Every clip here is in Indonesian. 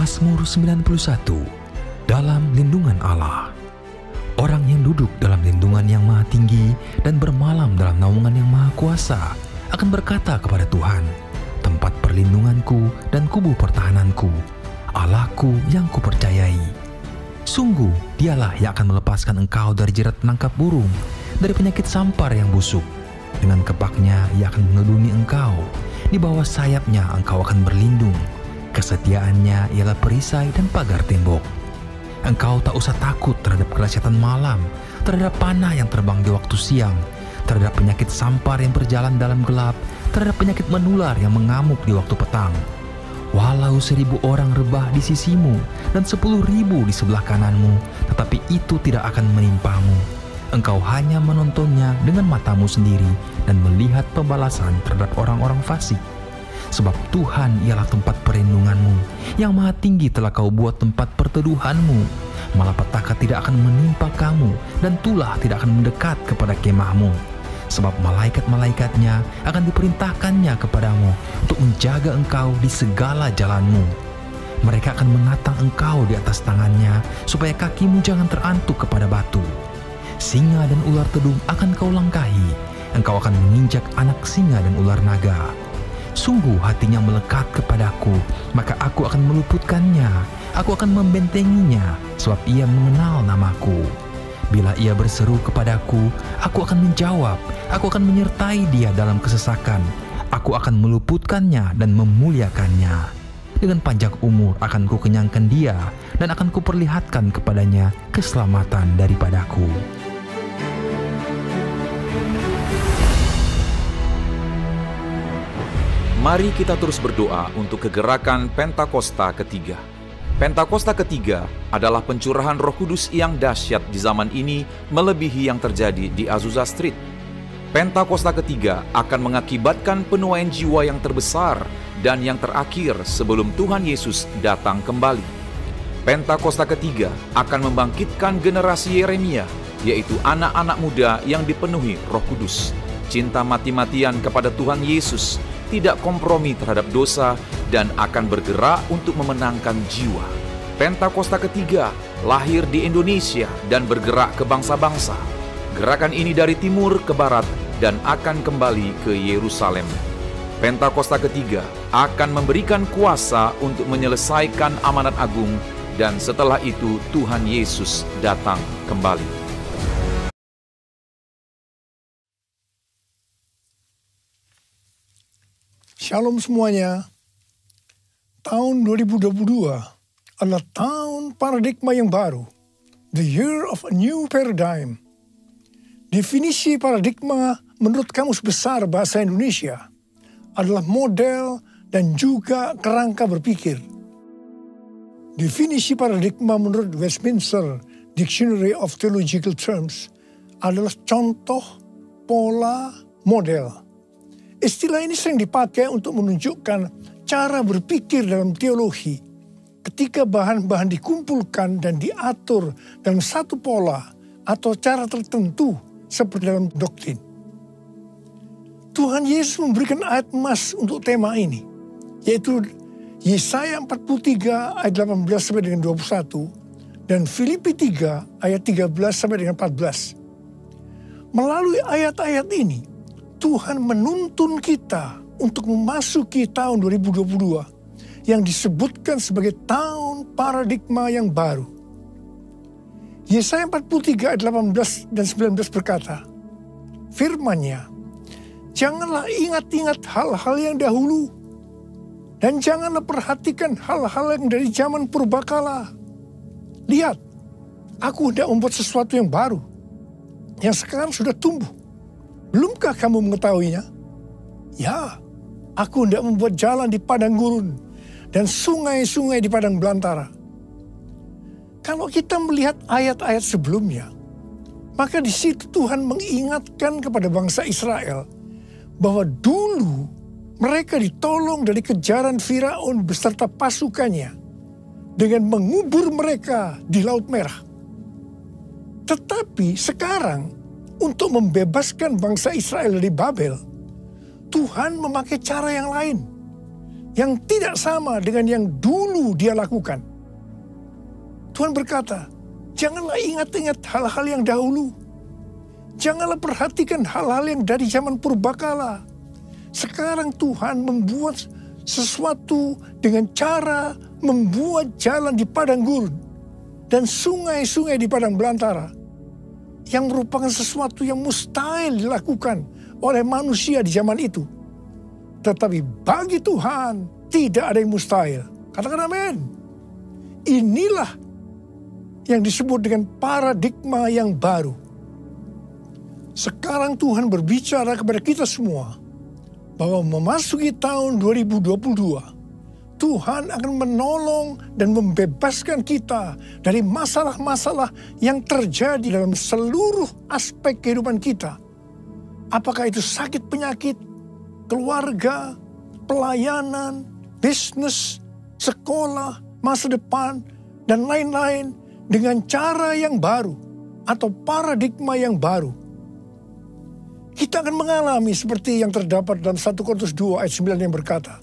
Mazmur 91, dalam lindungan Allah. Orang yang duduk dalam lindungan yang maha tinggi dan bermalam dalam naungan yang maha kuasa akan berkata kepada Tuhan, tempat perlindunganku dan kubu pertahananku, Allahku yang kupercayai. Sungguh dialah yang akan melepaskan engkau dari jerat penangkap burung, dari penyakit sampar yang busuk. Dengan kepaknya ia akan mengelindungi engkau, di bawah sayapnya engkau akan berlindung. Kesetiaannya ialah perisai dan pagar tembok. Engkau tak usah takut terhadap kelihatan malam, terhadap panah yang terbang di waktu siang, terhadap penyakit sampar yang berjalan dalam gelap, terhadap penyakit menular yang mengamuk di waktu petang. Walau 1.000 orang rebah di sisimu dan 10.000 di sebelah kananmu, tetapi itu tidak akan menimpamu. Engkau hanya menontonnya dengan matamu sendiri dan melihat pembalasan terhadap orang-orang fasik. Sebab Tuhan ialah tempat perlindunganmu, yang maha tinggi telah kau buat tempat perteduhanmu. Malapetaka tidak akan menimpa kamu, dan tulah tidak akan mendekat kepada kemahmu. Sebab malaikat-malaikatnya akan diperintahkannya kepadamu untuk menjaga engkau di segala jalanmu. Mereka akan menatang engkau di atas tangannya, supaya kakimu jangan terantuk kepada batu. Singa dan ular tedung akan kau langkahi, engkau akan menginjak anak singa dan ular naga. Sungguh hatinya melekat kepadaku, maka aku akan meluputkannya. Aku akan membentenginya, sebab ia mengenal namaku. Bila ia berseru kepadaku, aku akan menjawab. Aku akan menyertai dia dalam kesesakan. Aku akan meluputkannya dan memuliakannya. Dengan panjang umur akan kukenyangkan dia, dan akan kuperlihatkan kepadanya keselamatan daripadaku. Mari kita terus berdoa untuk kegerakan Pentakosta ketiga. Pentakosta ketiga adalah pencurahan Roh Kudus yang dahsyat di zaman ini melebihi yang terjadi di Azusa Street. Pentakosta ketiga akan mengakibatkan penuaian jiwa yang terbesar dan yang terakhir sebelum Tuhan Yesus datang kembali. Pentakosta ketiga akan membangkitkan generasi Yeremia, yaitu anak-anak muda yang dipenuhi Roh Kudus, cinta mati-matian kepada Tuhan Yesus, tidak kompromi terhadap dosa, dan akan bergerak untuk memenangkan jiwa. Pentakosta ketiga lahir di Indonesia dan bergerak ke bangsa-bangsa. Gerakan ini dari timur ke barat dan akan kembali ke Yerusalem. Pentakosta ketiga akan memberikan kuasa untuk menyelesaikan amanat agung, dan setelah itu Tuhan Yesus datang kembali. Shalom semuanya. Tahun 2022 adalah tahun paradigma yang baru. The year of a new paradigm. Definisi paradigma menurut Kamus Besar Bahasa Indonesia adalah model dan juga kerangka berpikir. Definisi paradigma menurut Westminster Dictionary of Theological Terms adalah contoh, pola, model. Istilah ini sering dipakai untuk menunjukkan cara berpikir dalam teologi ketika bahan-bahan dikumpulkan dan diatur dalam satu pola atau cara tertentu seperti dalam doktrin. Tuhan Yesus memberikan ayat emas untuk tema ini, yaitu Yesaya 43 ayat 18 sampai dengan 21 dan Filipi 3 ayat 13 sampai dengan 14. Melalui ayat-ayat ini, Tuhan menuntun kita untuk memasuki tahun 2022 yang disebutkan sebagai tahun paradigma yang baru. Yesaya 43 ayat 18 dan 19 berkata, firman-Nya, janganlah ingat-ingat hal-hal yang dahulu, dan janganlah perhatikan hal-hal yang dari zaman purbakala. Lihat, aku hendak membuat sesuatu yang baru, yang sekarang sudah tumbuh. Belumkah kamu mengetahuinya? Ya, aku hendak membuat jalan di padang gurun dan sungai-sungai di padang belantara. Kalau kita melihat ayat-ayat sebelumnya, maka di situ Tuhan mengingatkan kepada bangsa Israel bahwa dulu mereka ditolong dari kejaran Firaun beserta pasukannya dengan mengubur mereka di Laut Merah. Tetapi sekarang, untuk membebaskan bangsa Israel dari Babel, Tuhan memakai cara yang lain. yang tidak sama dengan yang dulu dia lakukan. Tuhan berkata, janganlah ingat-ingat hal-hal yang dahulu. Janganlah perhatikan hal-hal yang dari zaman purbakala. Sekarang Tuhan membuat sesuatu dengan cara membuat jalan di padang gurun dan sungai-sungai di padang belantara, yang merupakan sesuatu yang mustahil dilakukan oleh manusia di zaman itu. Tetapi bagi Tuhan tidak ada yang mustahil. Katakan amin. Inilah yang disebut dengan paradigma yang baru. Sekarang Tuhan berbicara kepada kita semua bahwa memasuki tahun 2022, Tuhan akan menolong dan membebaskan kita dari masalah-masalah yang terjadi dalam seluruh aspek kehidupan kita. Apakah itu sakit penyakit, keluarga, pelayanan, bisnis, sekolah, masa depan, dan lain-lain dengan cara yang baru atau paradigma yang baru. Kita akan mengalami seperti yang terdapat dalam 1 Korintus 2 ayat 9 yang berkata,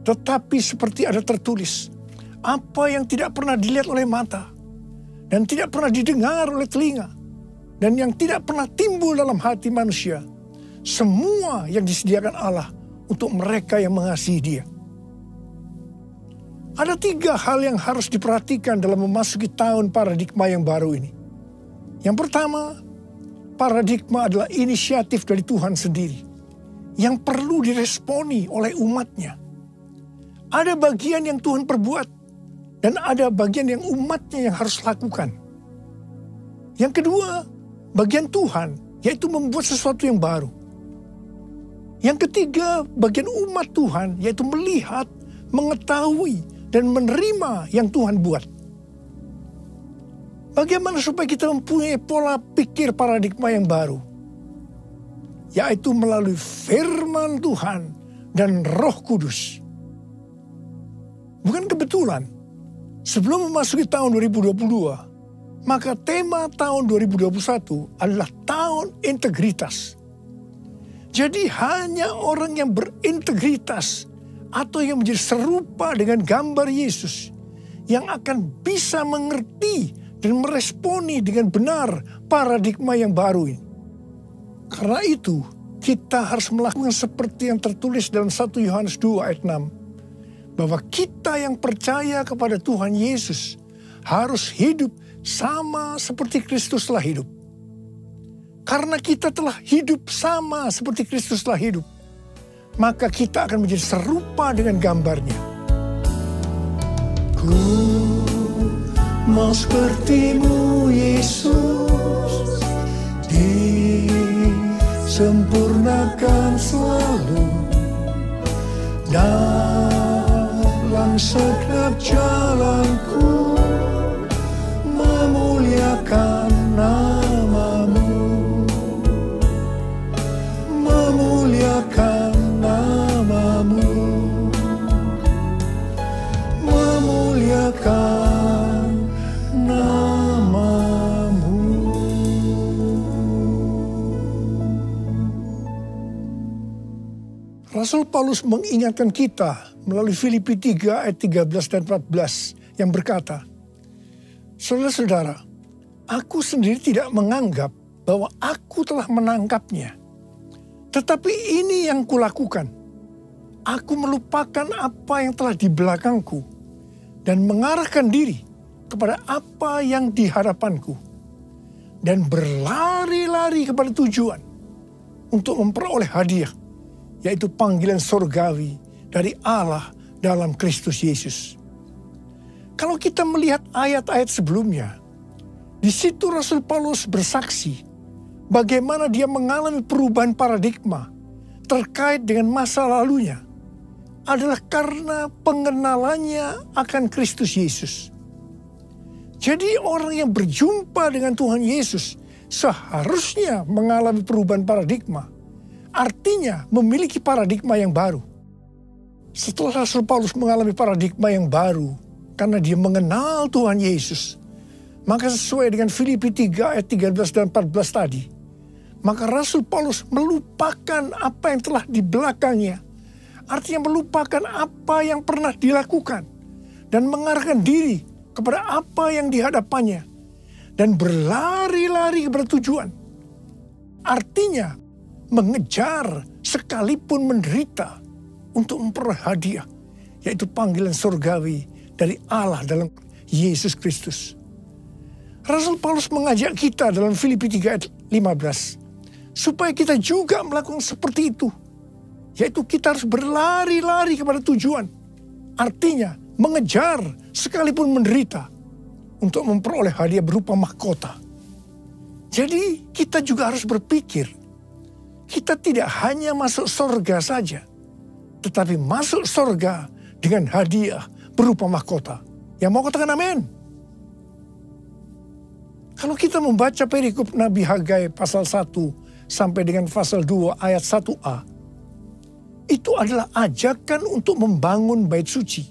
tetapi seperti ada tertulis, apa yang tidak pernah dilihat oleh mata, dan tidak pernah didengar oleh telinga, dan yang tidak pernah timbul dalam hati manusia, semua yang disediakan Allah untuk mereka yang mengasihi Dia. Ada 3 hal yang harus diperhatikan dalam memasuki tahun paradigma yang baru ini. Yang pertama, paradigma adalah inisiatif dari Tuhan sendiri yang perlu diresponi oleh umatnya. Ada bagian yang Tuhan perbuat dan ada bagian yang umatnya yang harus lakukan. Yang kedua, bagian Tuhan yaitu membuat sesuatu yang baru. Yang ketiga, bagian umat Tuhan yaitu melihat, mengetahui, dan menerima yang Tuhan buat. Bagaimana supaya kita mempunyai pola pikir paradigma yang baru? Yaitu melalui firman Tuhan dan Roh Kudus. Bukan kebetulan, sebelum memasuki tahun 2022, maka tema tahun 2021 adalah tahun integritas. Jadi hanya orang yang berintegritas atau yang menjadi serupa dengan gambar Yesus yang akan bisa mengerti dan meresponi dengan benar paradigma yang baru ini. Karena itu, kita harus melakukan seperti yang tertulis dalam 1 Yohanes 2 ayat 6. Bahwa kita yang percaya kepada Tuhan Yesus harus hidup sama seperti Kristus telah hidup. Karena kita telah hidup sama seperti Kristus telah hidup, maka kita akan menjadi serupa dengan gambarnya. Ku mau sepertimu Yesus, disempurnakan selalu dalam setiap jalanku, memuliakan namamu, memuliakan namamu, memuliakan namamu. Rasul Paulus mengingatkan kita melalui Filipi 3 ayat 13 dan 14 yang berkata, saudara-saudara, aku sendiri tidak menganggap bahwa aku telah menangkapnya. Tetapi ini yang kulakukan. Aku melupakan apa yang telah di belakangku dan mengarahkan diri kepada apa yang di hadapanku dan berlari-lari kepada tujuan untuk memperoleh hadiah, yaitu panggilan surgawi dari Allah dalam Kristus Yesus. Kalau kita melihat ayat-ayat sebelumnya, di situ Rasul Paulus bersaksi bagaimana dia mengalami perubahan paradigma terkait dengan masa lalunya adalah karena pengenalannya akan Kristus Yesus. Jadi orang yang berjumpa dengan Tuhan Yesus seharusnya mengalami perubahan paradigma. Artinya memiliki paradigma yang baru. Setelah Rasul Paulus mengalami paradigma yang baru karena dia mengenal Tuhan Yesus, maka sesuai dengan Filipi 3 ayat 13 dan 14 tadi, maka Rasul Paulus melupakan apa yang telah di belakangnya. Artinya melupakan apa yang pernah dilakukan dan mengarahkan diri kepada apa yang dihadapannya dan berlari-lari kepada tujuan. Artinya mengejar sekalipun menderita untuk memperoleh hadiah, yaitu panggilan surgawi dari Allah dalam Yesus Kristus. Rasul Paulus mengajak kita dalam Filipi 3 ayat 15 supaya kita juga melakukan seperti itu, yaitu kita harus berlari-lari kepada tujuan. Artinya mengejar sekalipun menderita untuk memperoleh hadiah berupa mahkota. Jadi kita juga harus berpikir, kita tidak hanya masuk surga saja, tetapi masuk surga dengan hadiah berupa mahkota. Yang mau katakan amin? Kalau kita membaca perikop Nabi Hagai pasal 1 sampai dengan pasal 2 ayat 1a, itu adalah ajakan untuk membangun bait suci.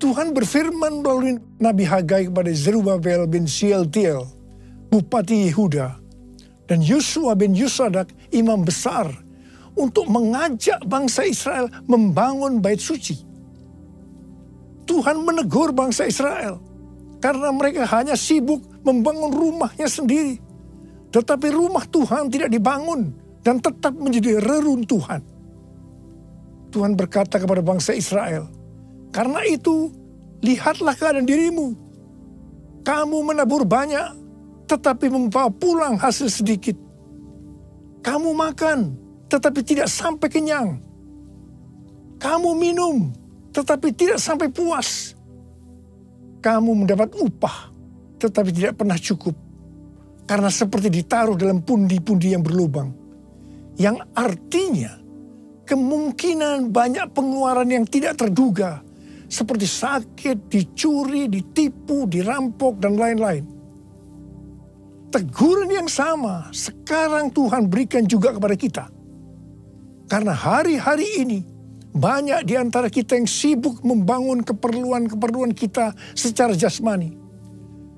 Tuhan berfirman melalui Nabi Hagai kepada Zerubabel bin Shealtiel, Bupati Yehuda, dan Yosua bin Yosadak, imam besar, untuk mengajak bangsa Israel membangun bait suci. Tuhan menegur bangsa Israel karena mereka hanya sibuk membangun rumahnya sendiri. Tetapi rumah Tuhan tidak dibangun dan tetap menjadi reruntuhan. Tuhan berkata kepada bangsa Israel, karena itu lihatlah keadaan dirimu. Kamu menabur banyak, tetapi membawa pulang hasil sedikit. Kamu makan, tetapi tidak sampai kenyang. Kamu minum, tetapi tidak sampai puas. Kamu mendapat upah, tetapi tidak pernah cukup. Karena seperti ditaruh dalam pundi-pundi yang berlubang. Yang artinya, kemungkinan banyak pengeluaran yang tidak terduga. Seperti sakit, dicuri, ditipu, dirampok, dan lain-lain. Teguran yang sama sekarang Tuhan berikan juga kepada kita. Karena hari-hari ini, banyak di antara kita yang sibuk membangun keperluan-keperluan kita secara jasmani.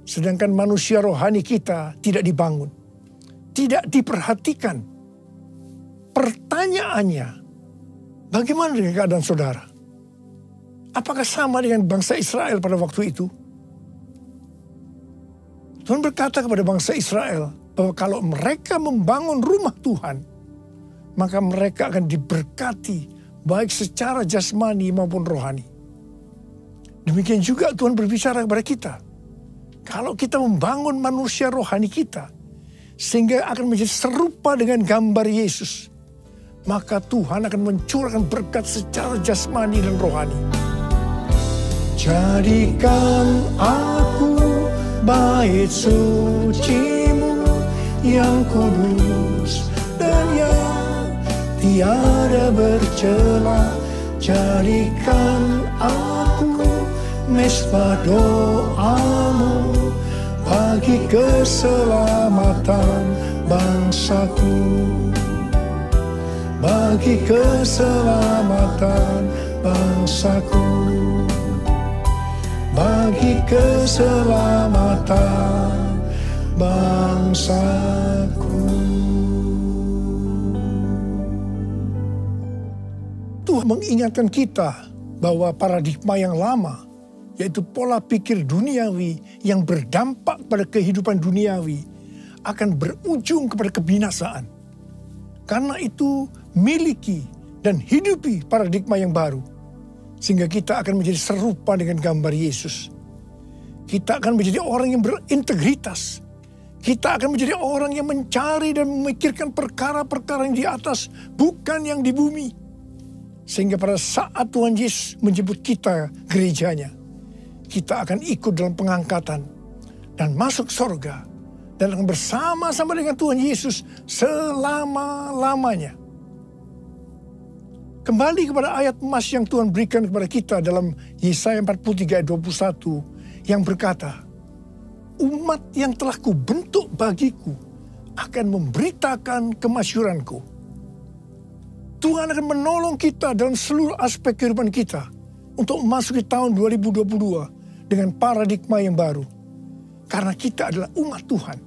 Sedangkan manusia rohani kita tidak dibangun. Tidak diperhatikan. Pertanyaannya, bagaimana dengan keadaan saudara? Apakah sama dengan bangsa Israel pada waktu itu? Tuhan berkata kepada bangsa Israel bahwa kalau mereka membangun rumah Tuhan, maka mereka akan diberkati baik secara jasmani maupun rohani. Demikian juga Tuhan berbicara kepada kita. Kalau kita membangun manusia rohani kita, sehingga akan menjadi serupa dengan gambar Yesus, maka Tuhan akan mencurahkan berkat secara jasmani dan rohani. Jadikan aku bait suci-Mu yang kudus dan yang tiada bercela. Jadikan aku mesbah doa-Mu bagi keselamatan bangsaku, bagi keselamatan bangsaku, bagi keselamatan bangsaku. Tuhan mengingatkan kita bahwa paradigma yang lama, yaitu pola pikir duniawi yang berdampak pada kehidupan duniawi, akan berujung kepada kebinasaan. Karena itu, miliki dan hidupi paradigma yang baru, sehingga kita akan menjadi serupa dengan gambar Yesus. Kita akan menjadi orang yang berintegritas. Kita akan menjadi orang yang mencari dan memikirkan perkara-perkara yang di atas, bukan yang di bumi. Sehingga pada saat Tuhan Yesus menjemput kita gerejanya, kita akan ikut dalam pengangkatan dan masuk surga dan akan bersama-sama dengan Tuhan Yesus selama-lamanya. Kembali kepada ayat emas yang Tuhan berikan kepada kita dalam Yesaya 43 ayat 21 yang berkata, umat yang telah kubentuk bagiku akan memberitakan kemasyuranku. Tuhan akan menolong kita dalam seluruh aspek kehidupan kita untuk memasuki tahun 2022 dengan paradigma yang baru. Karena kita adalah umat Tuhan.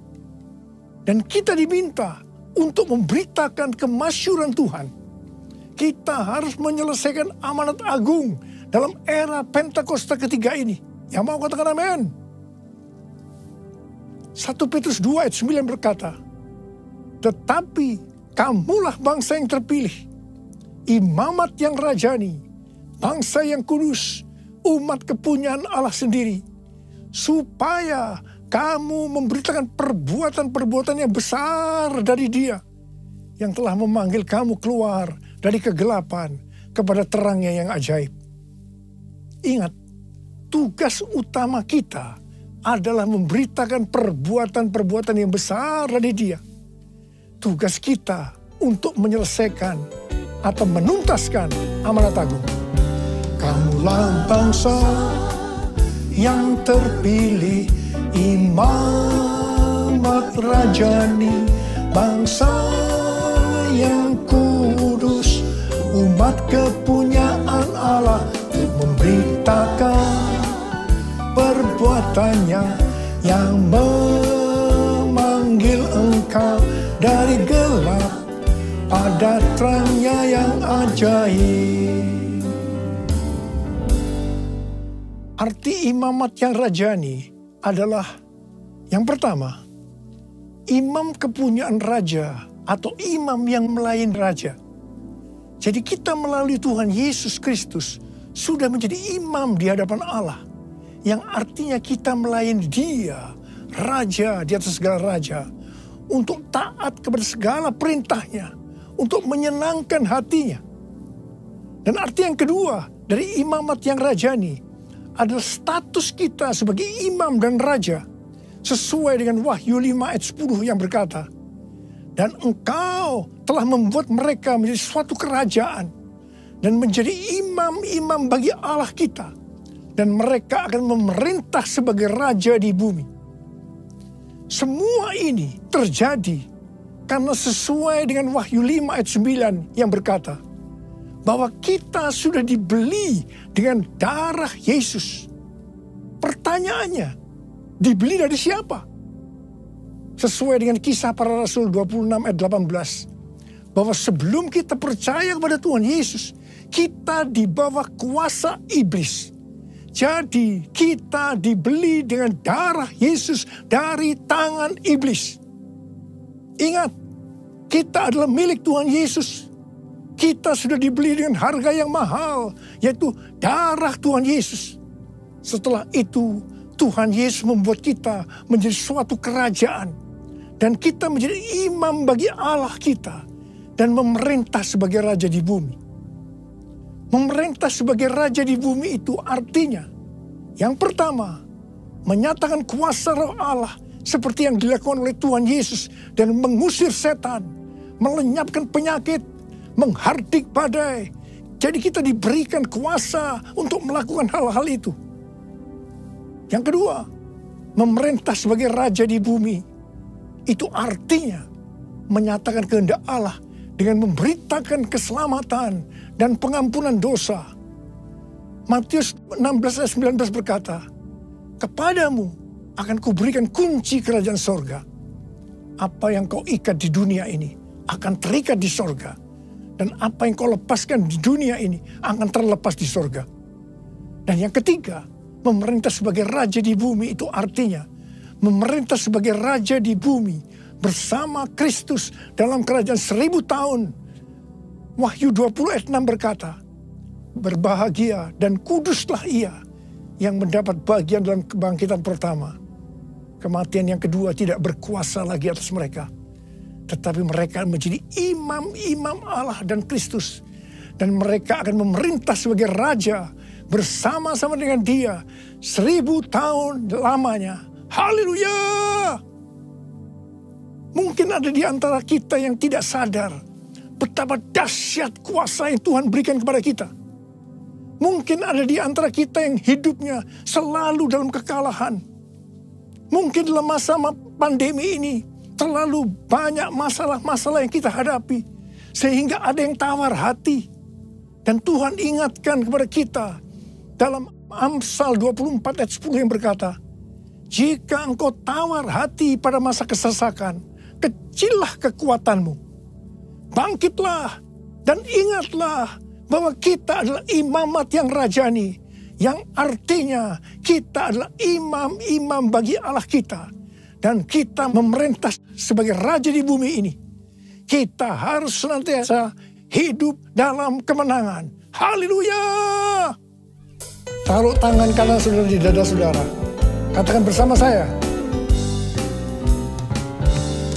Dan kita diminta untuk memberitakan kemasyuran Tuhan. kita harus menyelesaikan amanat agung dalam era Pentakosta ketiga ini. Yang mau katakan amin? 1 Petrus 2 ayat 9 berkata, tetapi kamulah bangsa yang terpilih, imamat yang rajani, bangsa yang kudus, umat kepunyaan Allah sendiri, supaya kamu memberitakan perbuatan-perbuatan yang besar dari Dia yang telah memanggil kamu keluar dari kegelapan kepada terangnya yang ajaib. Ingat, tugas utama kita adalah memberitakan perbuatan-perbuatan yang besar dari Dia. Tugas kita untuk menyelesaikan atau menuntaskan amanat agung. Kamulah bangsa yang terpilih, imamat rajani, bangsa yang kudus, umat kepunyaan Allah, untuk memberitakan perbuatannya yang memanggil engkau dari gelap pada terangnya yang ajaib. Arti imamat yang rajani adalah yang pertama, imam kepunyaan raja atau imam yang melayani raja. Jadi kita melalui Tuhan Yesus Kristus sudah menjadi imam di hadapan Allah. Yang artinya kita melayani Dia, Raja di atas segala raja, untuk taat kepada segala perintahnya, untuk menyenangkan hatinya. Dan arti yang kedua dari imamat yang rajani adalah status kita sebagai imam dan raja, sesuai dengan Wahyu 5 ayat 10 yang berkata, dan engkau telah membuat mereka menjadi suatu kerajaan dan menjadi imam-imam bagi Allah kita, dan mereka akan memerintah sebagai raja di bumi. Semua ini terjadi karena sesuai dengan Wahyu 5 ayat 9 yang berkata bahwa kita sudah dibeli dengan darah Yesus. Pertanyaannya, dibeli dari siapa? Sesuai dengan Kisah Para Rasul 26 ayat 18, bahwa sebelum kita percaya kepada Tuhan Yesus, kita di bawah kuasa iblis. Jadi kita dibeli dengan darah Yesus dari tangan iblis. Ingat, kita adalah milik Tuhan Yesus. Kita sudah dibeli dengan harga yang mahal, yaitu darah Tuhan Yesus. Setelah itu, Tuhan Yesus membuat kita menjadi suatu kerajaan. Dan kita menjadi imam bagi Allah kita. Dan memerintah sebagai raja di bumi. Memerintah sebagai raja di bumi itu artinya, yang pertama, menyatakan kuasa roh Allah seperti yang dilakukan oleh Tuhan Yesus dan mengusir setan, melenyapkan penyakit, menghardik badai. Jadi kita diberikan kuasa untuk melakukan hal-hal itu. Yang kedua, memerintah sebagai raja di bumi. Itu artinya menyatakan kehendak Allah dengan memberitakan keselamatan dan pengampunan dosa. Matius 16 ayat 19 berkata, kepadamu akan kuberikan kunci kerajaan sorga. Apa yang kau ikat di dunia ini akan terikat di sorga. Dan apa yang kau lepaskan di dunia ini akan terlepas di sorga. Dan yang ketiga, memerintah sebagai raja di bumi itu artinya memerintah sebagai raja di bumi bersama Kristus dalam kerajaan 1000 tahun. Wahyu 20 ayat 6 berkata, berbahagia dan kuduslah ia yang mendapat bagian dalam kebangkitan pertama. Kematian yang kedua tidak berkuasa lagi atas mereka. Tetapi mereka menjadi imam-imam Allah dan Kristus. Dan mereka akan memerintah sebagai raja bersama-sama dengan Dia 1000 tahun lamanya. Haleluya! Mungkin ada di antara kita yang tidak sadar betapa dahsyat kuasa yang Tuhan berikan kepada kita. Mungkin ada di antara kita yang hidupnya selalu dalam kekalahan. Mungkin dalam masa pandemi ini terlalu banyak masalah-masalah yang kita hadapi. Sehingga ada yang tawar hati. Dan Tuhan ingatkan kepada kita dalam Amsal 24 ayat 10 yang berkata, jika engkau tawar hati pada masa kesesakan, kecillah kekuatanmu. Bangkitlah Dan ingatlah bahwa kita adalah imamat yang rajani, yang artinya kita adalah imam-imam bagi Allah kita. Dan kita memerintah sebagai raja di bumi ini. Kita harus senantiasa hidup dalam kemenangan. Haleluya! Taruh tangan kanan saudara di dada saudara. Katakan bersama saya.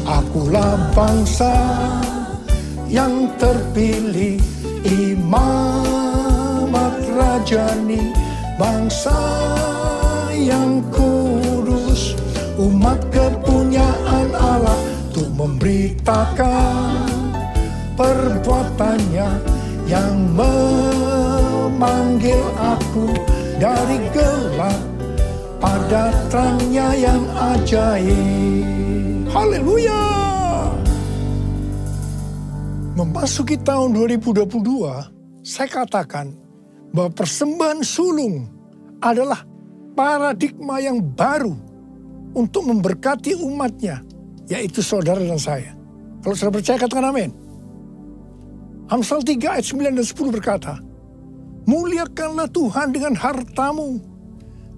Akulah bangsa yang terpilih, imamat rajani, bangsa yang kudus, umat kepunyaan Allah, untuk memberitakan perbuatannya yang memanggil aku dari gelap pada terangnya yang ajaib. Haleluya! Memasuki tahun 2022, saya katakan bahwa persembahan sulung adalah paradigma yang baru untuk memberkati umatnya, yaitu saudara dan saya. Kalau saudara percaya, katakan amin. Amsal 3 ayat 9 dan 10 berkata, muliakanlah Tuhan dengan hartamu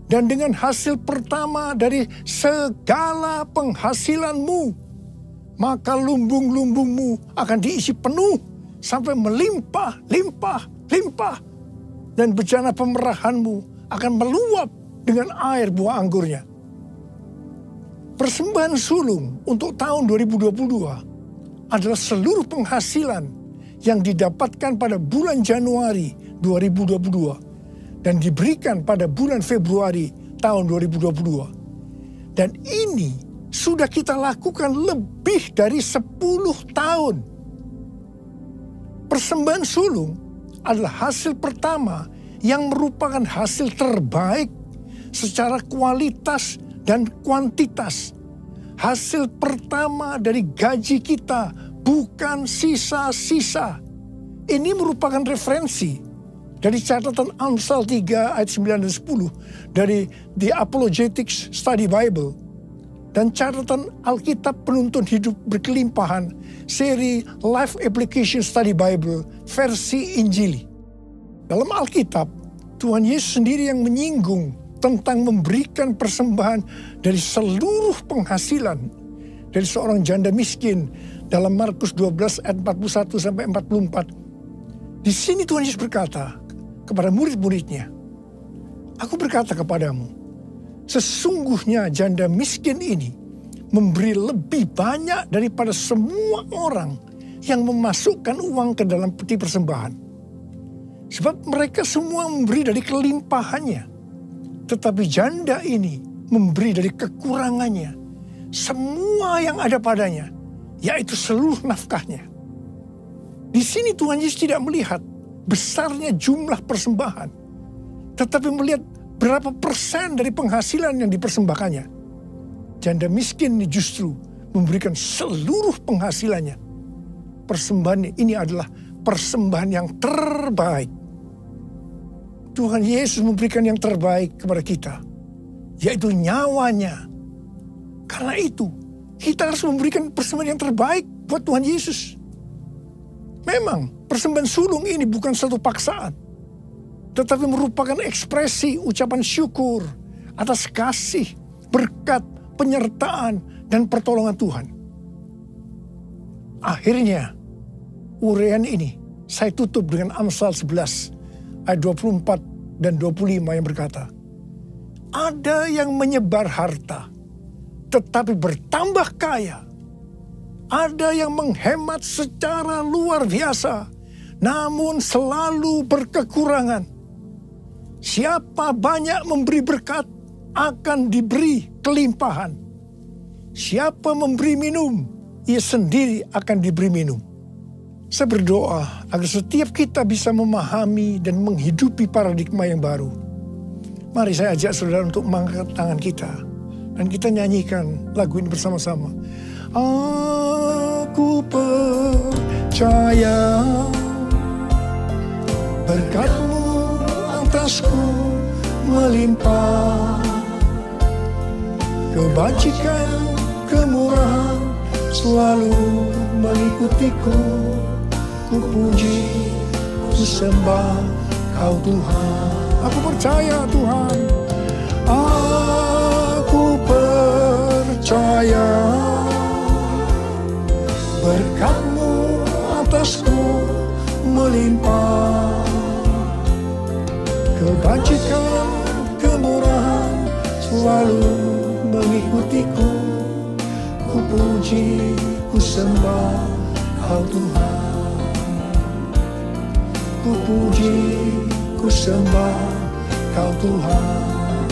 dan dengan hasil pertama dari segala penghasilanmu. Maka lumbung-lumbungmu akan diisi penuh sampai melimpah, limpah, limpah. Dan bejana pemerahanmu akan meluap dengan air buah anggurnya. Persembahan sulung untuk tahun 2022 adalah seluruh penghasilan yang didapatkan pada bulan Januari 2022 dan diberikan pada bulan Februari tahun 2022. Dan ini sudah kita lakukan lebih dari 10 tahun. Persembahan sulung adalah hasil pertama yang merupakan hasil terbaik secara kualitas dan kuantitas. Hasil pertama dari gaji kita, bukan sisa-sisa. Ini merupakan referensi dari catatan Amsal 3 ayat 9 dan 10 dari The Apologetics Study Bible dan catatan Alkitab Penuntun Hidup Berkelimpahan seri Life Application Study Bible versi Injili. Dalam Alkitab, Tuhan Yesus sendiri yang menyinggung tentang memberikan persembahan dari seluruh penghasilan dari seorang janda miskin dalam Markus 12 ayat 41 sampai 44. Di sini Tuhan Yesus berkata kepada murid-muridnya, aku berkata kepadamu, sesungguhnya janda miskin ini memberi lebih banyak daripada semua orang yang memasukkan uang ke dalam peti persembahan. Sebab mereka semua memberi dari kelimpahannya. Tetapi janda ini memberi dari kekurangannya. Semua yang ada padanya, yaitu seluruh nafkahnya. Di sini Tuhan Yesus tidak melihat besarnya jumlah persembahan. Tetapi melihat berapa persen dari penghasilan yang dipersembahkannya. Janda miskin ini justru memberikan seluruh penghasilannya. Persembahan ini adalah persembahan yang terbaik. Tuhan Yesus memberikan yang terbaik kepada kita, yaitu nyawanya. Karena itu, kita harus memberikan persembahan yang terbaik buat Tuhan Yesus. Memang, persembahan sulung ini bukan satu paksaan, tetapi merupakan ekspresi ucapan syukur atas kasih, berkat, penyertaan, dan pertolongan Tuhan. Akhirnya, uraian ini saya tutup dengan Amsal 11 ayat 24 dan 25 yang berkata, ada yang menyebar harta, tetapi bertambah kaya. Ada yang menghemat secara luar biasa, namun selalu berkekurangan. Siapa banyak memberi berkat, akan diberi kelimpahan. Siapa memberi minum, ia sendiri akan diberi minum. Saya berdoa agar setiap kita bisa memahami dan menghidupi paradigma yang baru. Mari saya ajak saudara untuk mengangkat tangan kita. Dan kita nyanyikan lagu ini bersama-sama. Aku percaya berkat-Mu atasku melimpah, kebajikan, kemurahan selalu mengikutiku. ku puji, ku sembah Kau Tuhan. Aku percaya Tuhan, aku percaya berkat-Mu atasku melimpah, kebajikan, kemurahan selalu mengikutiku. Ku puji, ku sembah Kau Tuhan. Ku puji, ku sembah Kau Tuhan.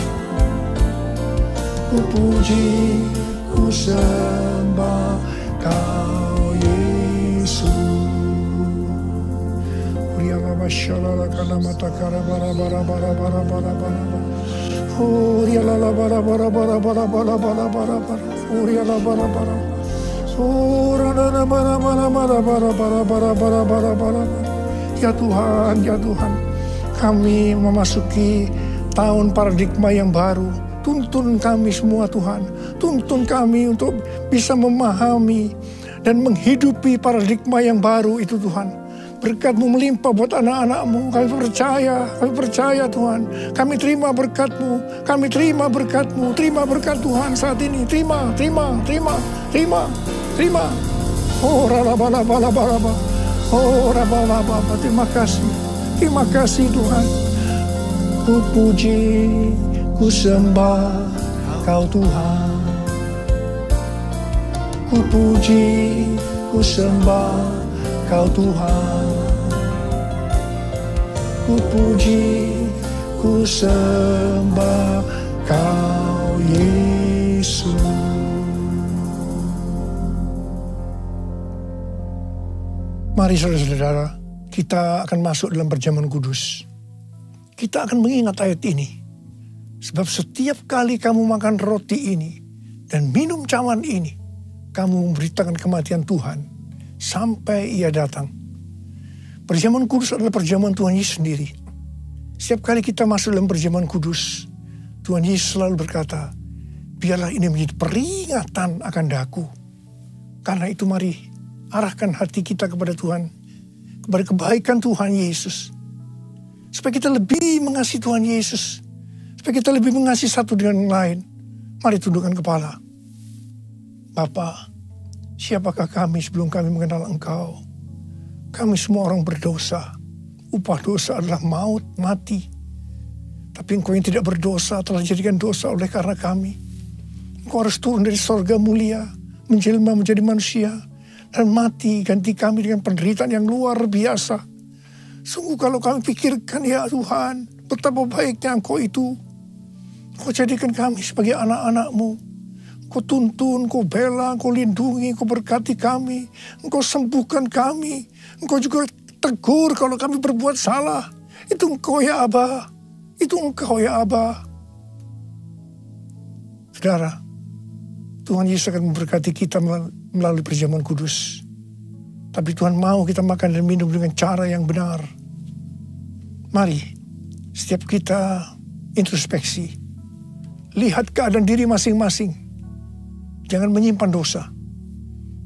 Ku puji, ku sembah Kau Yesus. Uriala shalala kana mata kara bara bara bara bara bara bara. Uriala bara bara bara bara bara bara bara bara. Uriala bara bara. Urana bara bara bara bara bara bara bara bara bara. Ya Tuhan, ya Tuhan, kami memasuki tahun paradigma yang baru. Tuntun kami semua Tuhan, tuntun kami untuk bisa memahami dan menghidupi paradigma yang baru itu Tuhan. Berkat-Mu melimpah buat anak-anak-Mu. Kami percaya Tuhan. Kami terima berkat-Mu, kami terima berkat-Mu. Terima berkat Tuhan saat ini. Terima. Oh, ralabalaba. Oh, ralabalaba. Terima kasih Tuhan. Ku puji, ku sembah Kau Tuhan. Ku puji, ku sembah Kau Tuhan. Ku puji, ku sembah Kau Yesus. Mari saudara-saudara, kita akan masuk dalam perjamuan kudus. Kita akan mengingat ayat ini. Sebab setiap kali kamu makan roti ini dan minum cawan ini, kamu memberitakan kematian Tuhan sampai Ia datang. Perjamuan kudus adalah perjamuan Tuhan Yesus sendiri. Setiap kali kita masuk dalam perjamuan kudus, Tuhan Yesus selalu berkata, biarlah ini menjadi peringatan akan daku. Karena itu mari arahkan hati kita kepada Tuhan, kepada kebaikan Tuhan Yesus. Supaya kita lebih mengasihi Tuhan Yesus. Supaya kita lebih mengasihi satu dengan yang lain. Mari tundukkan kepala. Bapa, siapakah kami sebelum kami mengenal Engkau? Kami semua orang berdosa. Upah dosa adalah maut, mati. Tapi Engkau yang tidak berdosa telah dijadikan dosa oleh karena kami. Engkau harus turun dari sorga mulia, menjelma menjadi manusia, dan mati ganti kami dengan penderitaan yang luar biasa. Sungguh kalau kami pikirkan, ya Tuhan, betapa baiknya Engkau itu. Engkau jadikan kami sebagai anak-anak-Mu. Engkau tuntun, Engkau bela, Engkau lindungi, Engkau berkati kami. Engkau sembuhkan kami. Engkau juga tegur kalau kami berbuat salah. Itu Engkau ya Aba. Itu Engkau ya Aba. Saudara, Tuhan Yesus akan memberkati kita melalui perjamuan kudus. Tapi Tuhan mau kita makan dan minum dengan cara yang benar. Mari, setiap kita introspeksi. Lihat keadaan diri masing-masing. Jangan menyimpan dosa.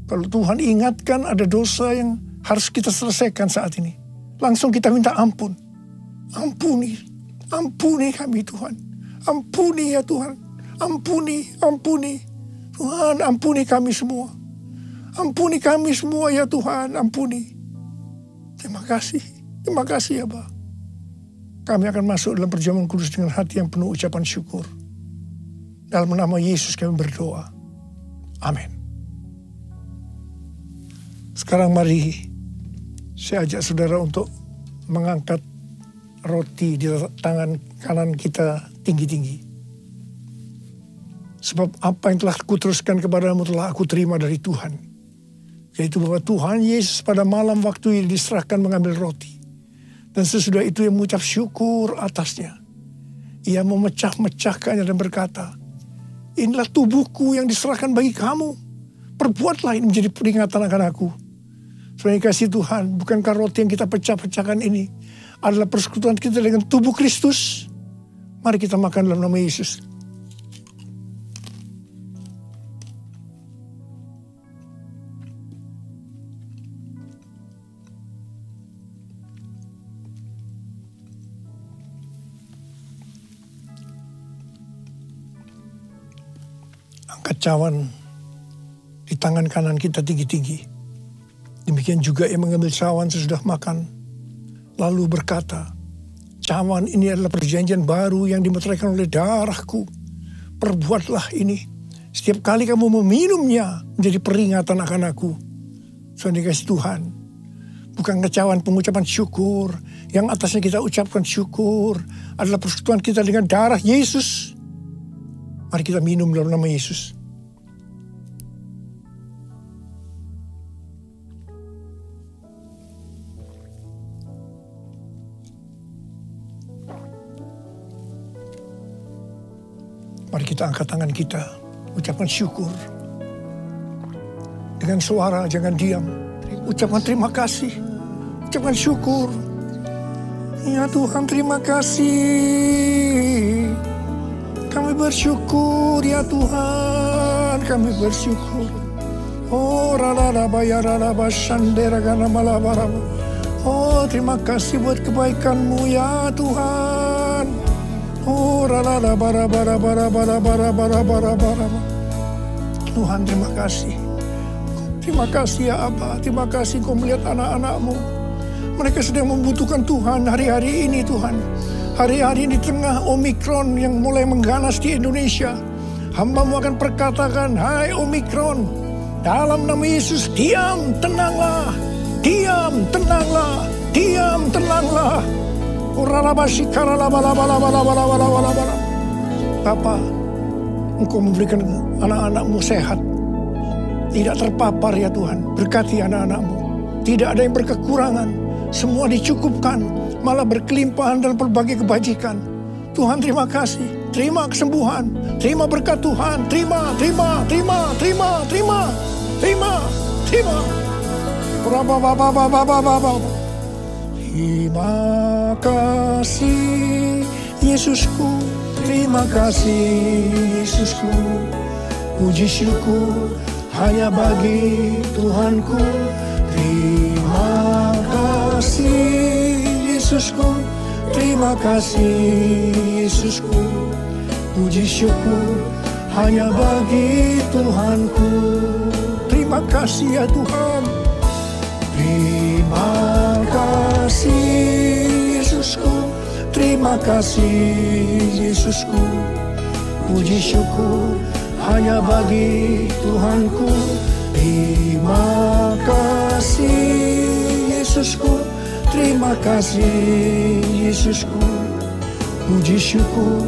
Kalau Tuhan ingatkan ada dosa yang harus kita selesaikan saat ini, langsung kita minta ampun. Ampuni kami Tuhan. Ampuni ya Tuhan. Ampuni. Tuhan, ampuni kami semua. Ampuni kami semua ya Tuhan, ampuni. Terima kasih ya Bapa. Kami akan masuk dalam perjamuan kudus dengan hati yang penuh ucapan syukur. Dalam nama Yesus kami berdoa. Amin. Sekarang mari saya ajak saudara untuk mengangkat roti di tangan kanan kita tinggi-tinggi. Sebab apa yang telah kuteruskan kepadamu telah aku terima dari Tuhan. Yaitu bahwa Tuhan Yesus pada malam waktu ini diserahkan mengambil roti. Dan sesudah itu ia mengucap syukur atasnya. Ia memecah-mecahkannya dan berkata, inilah tubuhku yang diserahkan bagi kamu. Perbuatlah ini menjadi peringatan akan aku. Saudara kasih Tuhan, bukankah roti yang kita pecah-pecahkan ini adalah persekutuan kita dengan tubuh Kristus? Mari kita makan dalam nama Yesus. angkat cawan di tangan kanan kita tinggi-tinggi. Demikian juga ia mengambil cawan sesudah makan, lalu berkata, cawan ini adalah perjanjian baru yang dimeteraikan oleh darahku. Perbuatlah ini setiap kali kamu meminumnya menjadi peringatan akan aku. Saudara dikasih Tuhan, bukan cawan pengucapan syukur, yang atasnya kita ucapkan syukur adalah persekutuan kita dengan darah Yesus. Mari kita minum dalam nama Yesus. Mari kita angkat tangan kita, ucapkan syukur. Dengan suara, jangan diam. Ucapkan terima kasih, ucapkan syukur. Ya Tuhan, terima kasih. Kami bersyukur ya Tuhan, kami bersyukur. Oh ralaba ya ralaba shandera gana malabaraba. Oh terima kasih buat kebaikan-Mu ya Tuhan. Oh ralaba bara bara bara bara bara bara bara. Tuhan terima kasih. Terima kasih ya Aba, terima kasih Kau melihat anak-anak-Mu. Mereka sedang membutuhkan Tuhan hari-hari ini Tuhan. Hari-hari di tengah Omikron yang mulai mengganas di Indonesia. Hamba-Mu akan perkatakan, hai Omikron, dalam nama Yesus, diam, tenanglah. Diam, tenanglah. Diam, tenanglah. Bapa, Engkau memberikan anak-anak-Mu sehat. Tidak terpapar ya Tuhan. Berkati anak-anak-Mu. Tidak ada yang berkekurangan. Semua dicukupkan. Malah berkelimpahan dalam berbagai kebajikan. Tuhan terima kasih. Terima kesembuhan. Terima berkat Tuhan. Terima. Terima kasih Yesusku. Terima kasih Yesusku. Puji syukur hanya bagi Tuhanku. Terima kasih Yesusku, terima kasih Yesusku. Puji syukur hanya bagi Tuhanku. Terima kasih ya Tuhan. Terima kasih Yesusku, terima kasih Yesusku. Puji syukur hanya bagi Tuhanku. Terima kasih Yesusku, terima kasih Yesusku. Puji syukur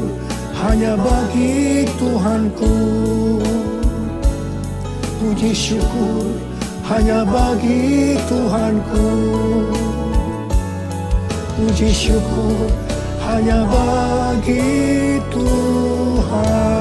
hanya bagi Tuhanku. Puji syukur hanya bagi Tuhanku. Puji syukur hanya bagi Tuhan.